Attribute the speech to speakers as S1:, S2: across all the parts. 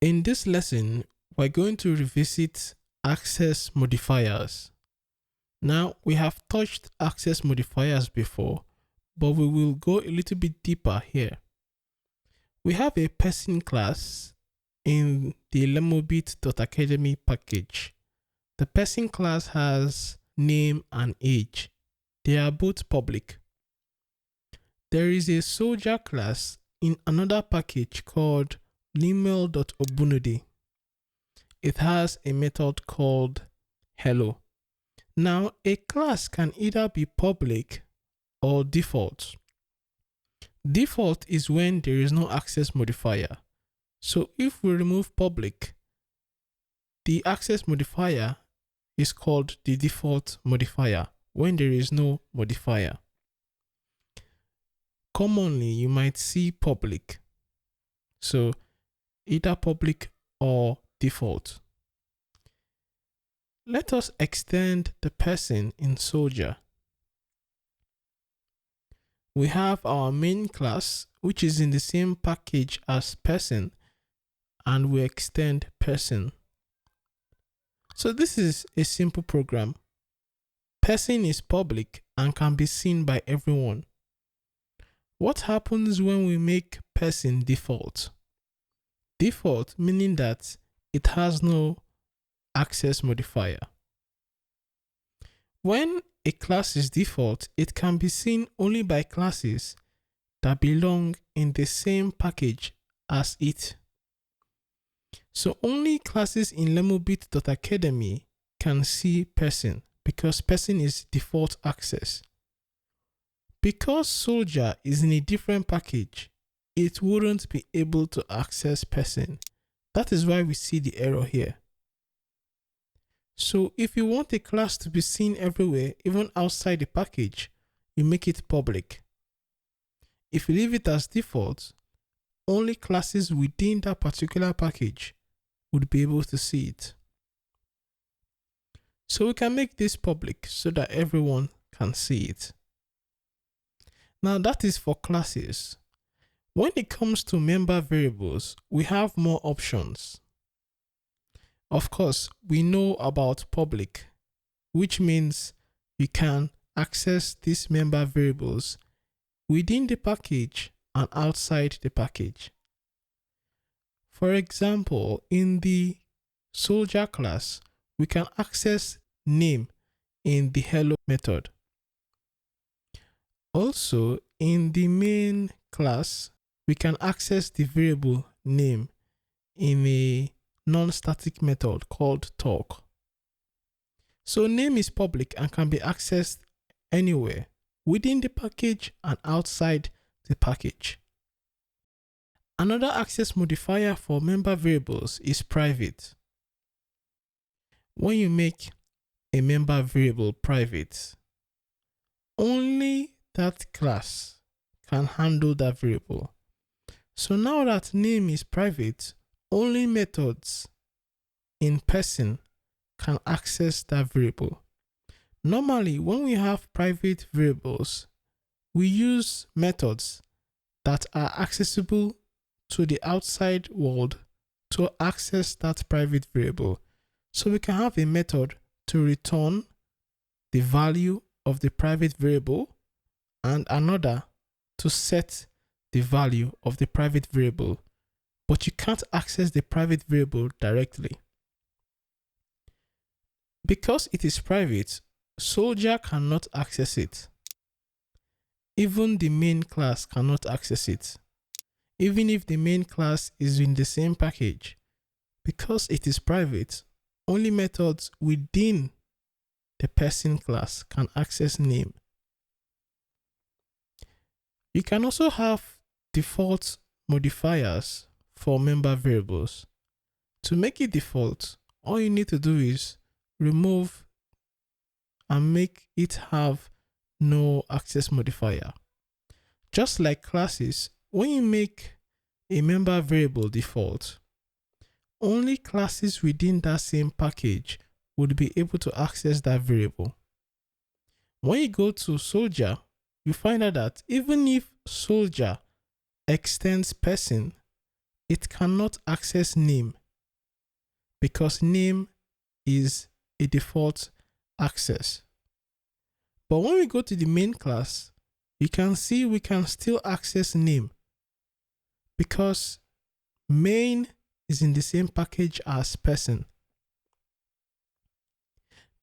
S1: In this lesson, we're going to revisit access modifiers. Now, we have touched access modifiers before, but we will go a little bit deeper here. We have a person class in the Lemubit.academy package. The person class has name and age. They are both public. There is a soldier class in another package called email.obunude. It has a method called hello. Now, a class can either be public or default. Default is when there is no access modifier. So if we remove public, the access modifier is called the default modifier when there is no modifier. Commonly, you might see public. So either public or default. Let us extend the person in soldier. We have our main class, which is in the same package as person, and we extend person. So this is a simple program. Person is public and can be seen by everyone. What happens when we make person default? Default meaning that it has no access modifier. When a class is default, it can be seen only by classes that belong in the same package as it. So only classes in Lemubit.academy can see person because person is default access. Because soldier is in a different package, it wouldn't be able to access person. That is why we see the error here. So if you want a class to be seen everywhere, even outside the package, you make it public. If you leave it as default, only classes within that particular package would be able to see it. So we can make this public so that everyone can see it. Now that is for classes. When it comes to member variables, we have more options. Of course, we know about public, which means you can access these member variables within the package and outside the package. For example, in the soldier class, we can access name in the hello method. Also, in the main class, we can access the variable name in a non-static method called talk. So name is public and can be accessed anywhere within the package and outside the package. Another access modifier for member variables is private. When you make a member variable private, only that class can handle that variable. So now that name is private, only methods in person can access that variable. Normally, when we have private variables, we use methods that are accessible to the outside world to access that private variable. So we can have a method to return the value of the private variable and another to set the value of the private variable, but you can't access the private variable directly. Because it is private, soldier cannot access it. Even the main class cannot access it. Even if the main class is in the same package, because it is private, only methods within the person class can access name. You can also have default modifiers for member variables. To make it default, all you need to do is remove and make it have no access modifier. Just like classes, when you make a member variable default, only classes within that same package would be able to access that variable. When you go to soldier, you find out that even if soldier extends person, it cannot access name because name is a default access. But when we go to the main class, you can see we can still access name because main is in the same package as person.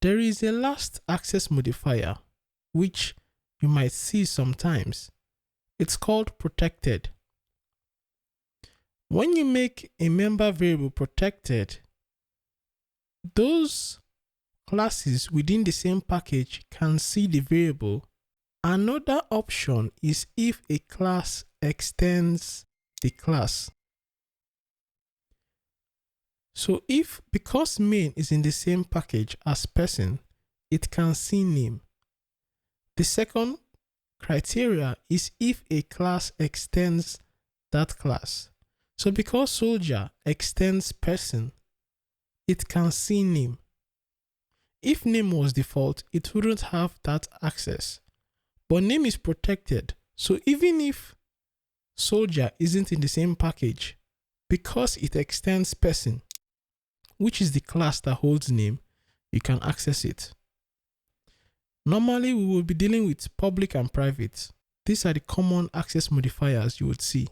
S1: There is a last access modifier which you might see sometimes. It's called protected. When you make a member variable protected, those classes within the same package can see the variable. Another option is if a class extends the class. So because main is in the same package as person, it can see name. The second criteria is if a class extends that class. So because soldier extends person, it can see name. If name was default, it wouldn't have that access. But name is protected. So even if soldier isn't in the same package, because it extends person, which is the class that holds name, you can access it. Normally, we will be dealing with public and private. These are the common access modifiers you would see.